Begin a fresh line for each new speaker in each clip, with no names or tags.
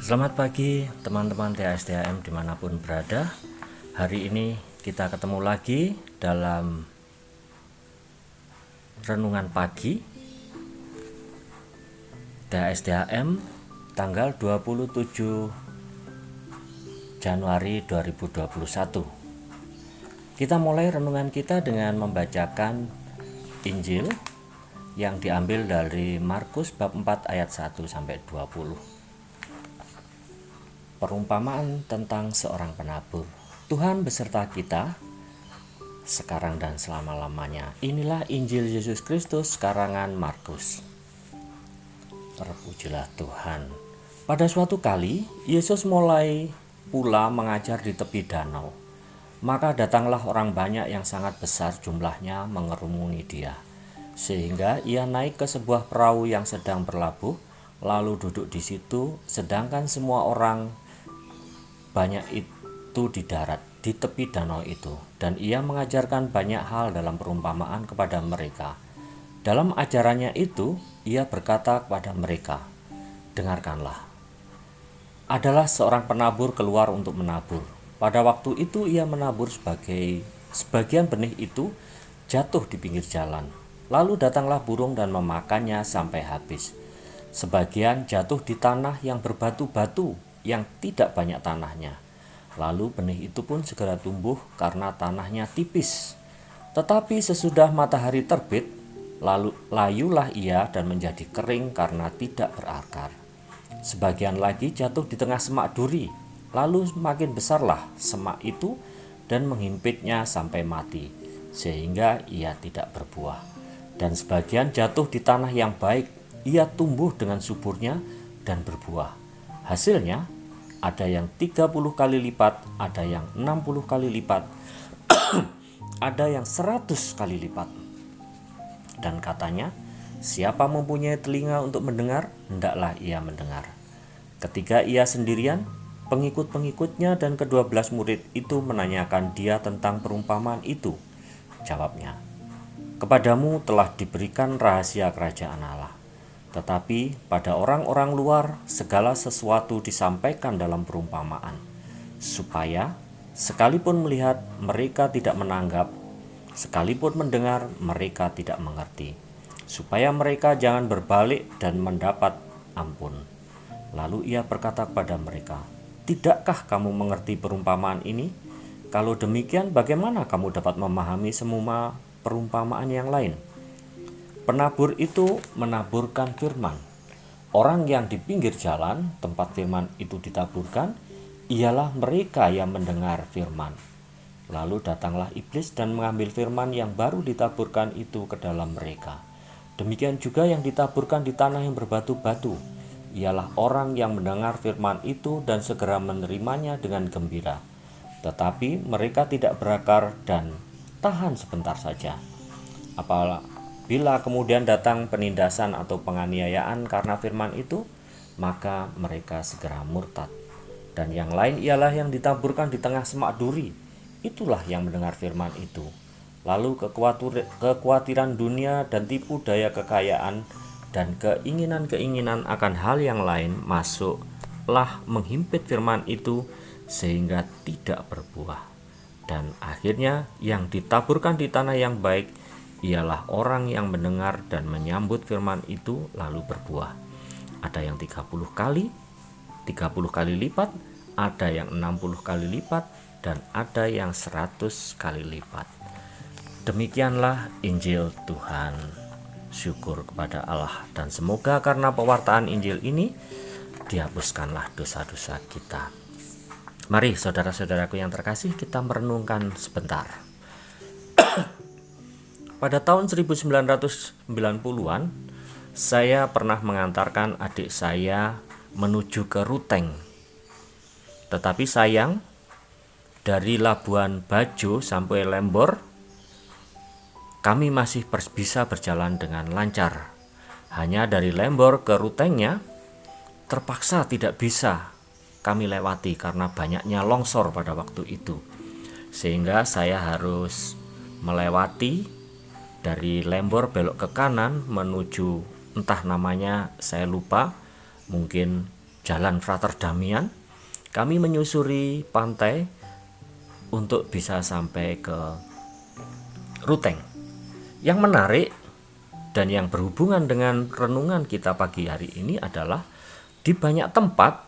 Selamat pagi teman-teman THSDHM dimanapun berada. Hari ini kita ketemu lagi dalam renungan pagi THSDHM tanggal 27 Januari 2021. Kita mulai renungan kita dengan membacakan Injil yang diambil dari Markus bab 4 ayat 1 sampai 20. Perumpamaan tentang seorang penabur. Tuhan beserta kita sekarang dan selama-lamanya. Inilah Injil Yesus Kristus karangan Markus. Terpujilah Tuhan. Pada suatu kali, Yesus mulai pula mengajar di tepi danau. Maka datanglah orang banyak yang sangat besar jumlahnya mengerumuni dia, sehingga ia naik ke sebuah perahu yang sedang berlabuh, lalu duduk di situ, sedangkan semua orang banyak itu di darat, di tepi danau itu, dan ia mengajarkan banyak hal dalam perumpamaan kepada mereka. Dalam ajarannya itu, ia berkata kepada mereka, "Dengarkanlah. Adalah seorang penabur keluar untuk menabur. Pada waktu itu ia menabur sebagian benih itu jatuh di pinggir jalan. Lalu datanglah burung dan memakannya sampai habis. Sebagian jatuh di tanah yang berbatu-batu, yang tidak banyak tanahnya. Lalu benih itu pun segera tumbuh karena tanahnya tipis. Tetapi sesudah matahari terbit, lalu layulah ia dan menjadi kering karena tidak berakar. Sebagian lagi jatuh di tengah semak duri, lalu makin besarlah semak itu dan menghimpitnya sampai mati, sehingga ia tidak berbuah. Dan sebagian jatuh di tanah yang baik, ia tumbuh dengan suburnya dan berbuah. Hasilnya, ada yang 30 kali lipat, ada yang 60 kali lipat, ada yang 100 kali lipat." Dan katanya, "Siapa mempunyai telinga untuk mendengar, hendaklah ia mendengar." Ketika ia sendirian, pengikut-pengikutnya dan ke-12 murid itu menanyakan dia tentang perumpamaan itu. Jawabnya, "Kepadamu telah diberikan rahasia kerajaan Allah. Tetapi pada orang-orang luar segala sesuatu disampaikan dalam perumpamaan, supaya sekalipun melihat mereka tidak menanggap, sekalipun mendengar mereka tidak mengerti, supaya mereka jangan berbalik dan mendapat ampun." Lalu ia berkata kepada mereka, "Tidakkah kamu mengerti perumpamaan ini? Kalau demikian, bagaimana kamu dapat memahami semua perumpamaan yang lain?" Penabur itu menaburkan firman. Orang yang di pinggir jalan, tempat firman itu ditaburkan, ialah mereka yang mendengar firman. Lalu datanglah iblis dan mengambil firman yang baru ditaburkan itu ke dalam mereka. Demikian juga yang ditaburkan di tanah yang berbatu-batu, ialah orang yang mendengar firman itu dan segera menerimanya dengan gembira. Tetapi mereka tidak berakar dan tahan sebentar saja. Apabila kemudian datang penindasan atau penganiayaan karena firman itu, maka mereka segera murtad. Dan yang lain ialah yang ditaburkan di tengah semak duri. Itulah yang mendengar firman itu. Lalu kekhawatiran dunia dan tipu daya kekayaan dan keinginan-keinginan akan hal yang lain masuklah menghimpit firman itu sehingga tidak berbuah. Dan akhirnya yang ditaburkan di tanah yang baik ialah orang yang mendengar dan menyambut firman itu lalu berbuah. Ada yang 30 kali lipat, ada yang 60 kali lipat, dan ada yang 100 kali lipat. Demikianlah Injil Tuhan. Syukur kepada Allah, dan semoga karena pewartaan Injil ini dihapuskanlah dosa-dosa kita. Mari saudara-saudaraku yang terkasih, kita merenungkan sebentar. Pada tahun 1990-an, saya pernah mengantarkan adik saya menuju ke Ruteng. Tetapi sayang, dari Labuan Bajo sampai Lembor kami masih bisa berjalan dengan lancar. Hanya dari Lembor ke Rutengnya terpaksa tidak bisa kami lewati karena banyaknya longsor pada waktu itu. Sehingga saya harus melewati dari Lembor belok ke kanan menuju entah namanya saya lupa, mungkin Jalan Frater Damian, kami menyusuri pantai untuk bisa sampai ke Ruteng. Yang menarik dan yang berhubungan dengan renungan kita pagi hari ini adalah di banyak tempat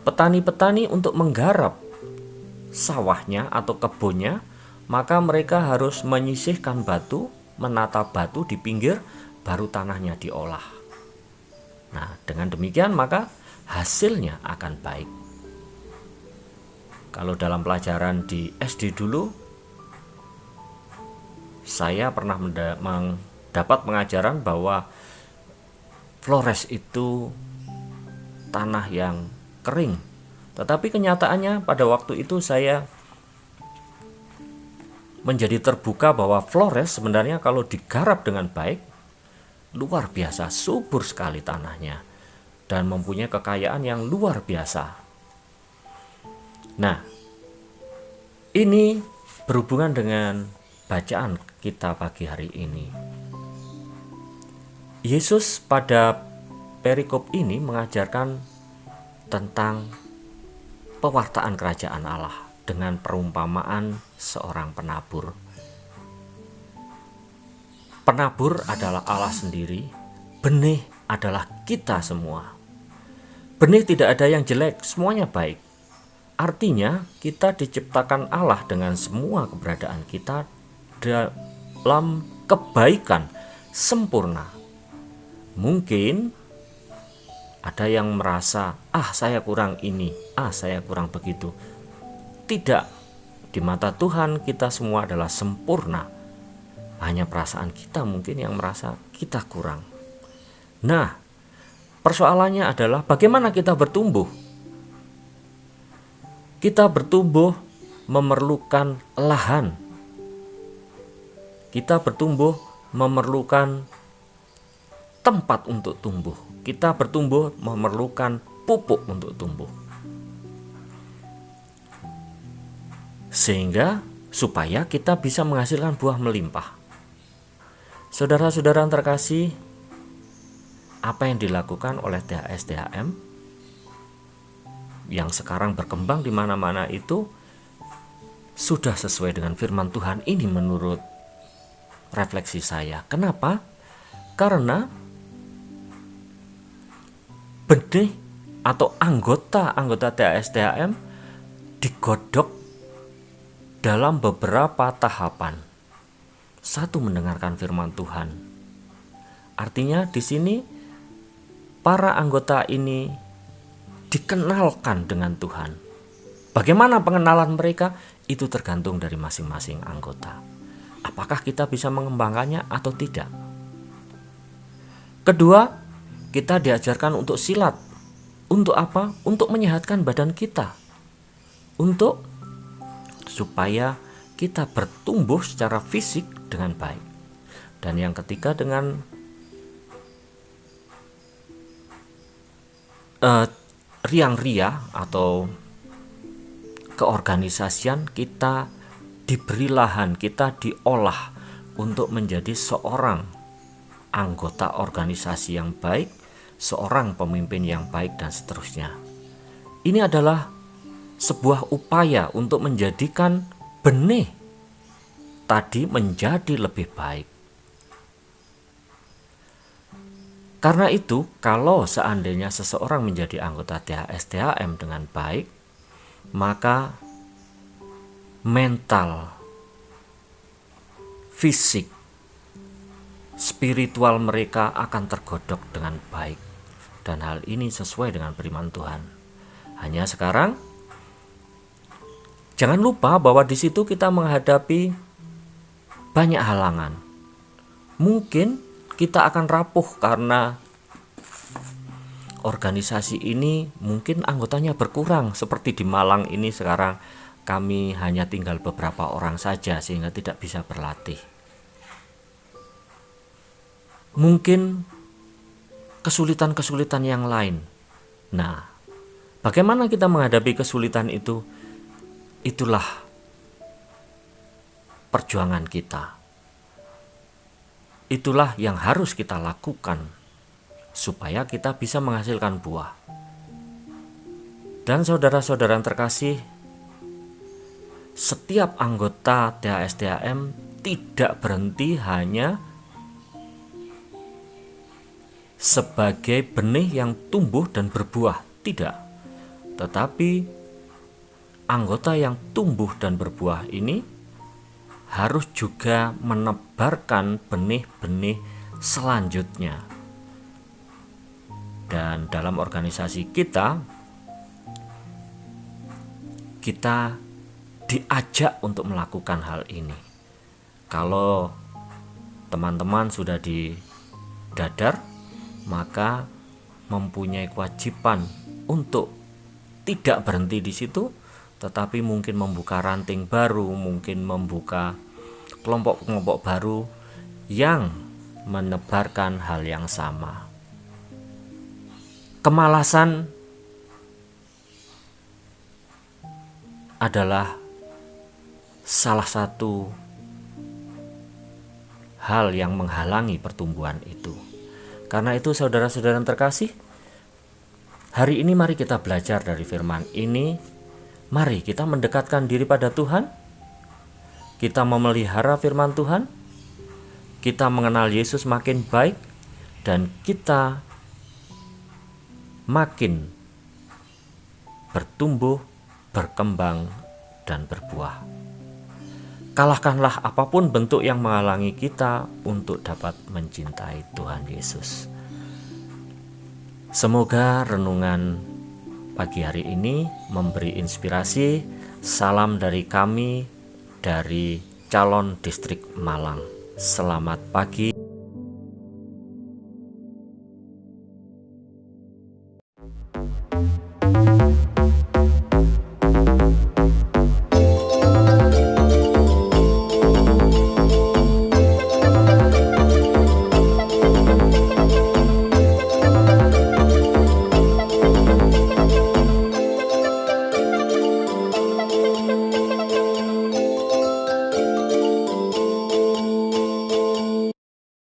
petani-petani untuk menggarap sawahnya atau kebunnya, maka mereka harus menyisihkan batu, menata batu di pinggir, baru tanahnya diolah. Nah, dengan demikian maka hasilnya akan baik. Kalau dalam pelajaran di SD dulu, saya pernah mendapat pengajaran bahwa Flores itu tanah yang kering. Tetapi kenyataannya pada waktu itu saya menjadi terbuka bahwa Flores sebenarnya kalau digarap dengan baik, luar biasa subur sekali tanahnya dan mempunyai kekayaan yang luar biasa. Nah, ini berhubungan dengan bacaan kita pagi hari ini. Yesus pada perikop ini mengajarkan tentang pewartaan kerajaan Allah dengan perumpamaan seorang penabur. Penabur adalah Allah sendiri, benih adalah kita semua. Benih tidak ada yang jelek, semuanya baik. Artinya kita diciptakan Allah dengan semua keberadaan kita dalam kebaikan sempurna. Mungkin ada yang merasa, saya kurang ini, saya kurang begitu. Tidak, di mata Tuhan kita semua adalah sempurna. Hanya perasaan kita mungkin yang merasa kita kurang. Nah, persoalannya adalah bagaimana kita bertumbuh. Kita bertumbuh memerlukan lahan. Kita bertumbuh memerlukan tempat untuk tumbuh. Kita bertumbuh memerlukan pupuk untuk tumbuh. Sehingga supaya kita bisa menghasilkan buah melimpah. Saudara-saudara terkasih, apa yang dilakukan oleh THS-THM yang sekarang berkembang di mana-mana itu sudah sesuai dengan firman Tuhan ini menurut refleksi saya. Kenapa? Karena benih atau anggota THS-THM digodok dalam beberapa tahapan. Satu, mendengarkan firman Tuhan. Artinya di sini para anggota ini dikenalkan dengan Tuhan. Bagaimana pengenalan mereka? Itu tergantung dari masing-masing anggota. Apakah kita bisa mengembangkannya atau tidak? Kedua, kita diajarkan untuk silat. Untuk apa? Untuk menyehatkan badan kita. Untuk supaya kita bertumbuh secara fisik dengan baik. Dan yang ketiga dengan riang-ria atau keorganisasian, kita diberi lahan, kita diolah untuk menjadi seorang anggota organisasi yang baik, seorang pemimpin yang baik, dan seterusnya. Ini adalah sebuah upaya untuk menjadikan benih tadi menjadi lebih baik. Karena itu, kalau seandainya seseorang menjadi anggota THS-THM dengan baik, maka mental, fisik, spiritual mereka akan tergodok dengan baik. Dan hal ini sesuai dengan firman Tuhan. Hanya sekarang, jangan lupa bahwa di situ kita menghadapi banyak halangan. Mungkin kita akan rapuh karena organisasi ini mungkin anggotanya berkurang. Seperti di Malang ini sekarang kami hanya tinggal beberapa orang saja sehingga tidak bisa berlatih. Mungkin kesulitan-kesulitan yang lain. Nah, bagaimana kita menghadapi kesulitan itu? Itulah perjuangan kita. Itulah yang harus kita lakukan supaya kita bisa menghasilkan buah. Dan saudara-saudara yang terkasih, setiap anggota THSDAM tidak berhenti hanya sebagai benih yang tumbuh dan berbuah, tidak. Tetapi anggota yang tumbuh dan berbuah ini harus juga menebarkan benih-benih selanjutnya. Dan dalam organisasi kita diajak untuk melakukan hal ini. Kalau teman-teman sudah di Dadar, maka mempunyai kewajiban untuk tidak berhenti di situ, tetapi mungkin membuka ranting baru, mungkin membuka kelompok-kelompok baru yang menebarkan hal yang sama. Kemalasan adalah salah satu hal yang menghalangi pertumbuhan itu. Karena itu saudara-saudara yang terkasih, hari ini mari kita belajar dari firman ini. Mari kita mendekatkan diri pada Tuhan. Kita memelihara firman Tuhan. Kita mengenal Yesus makin baik. Dan kita makin bertumbuh, berkembang, dan berbuah. Kalahkanlah apapun bentuk yang menghalangi kita untuk dapat mencintai Tuhan Yesus. Semoga renungan pagi hari ini memberi inspirasi. Salam dari kami dari Calon Distrik Malang. Selamat pagi.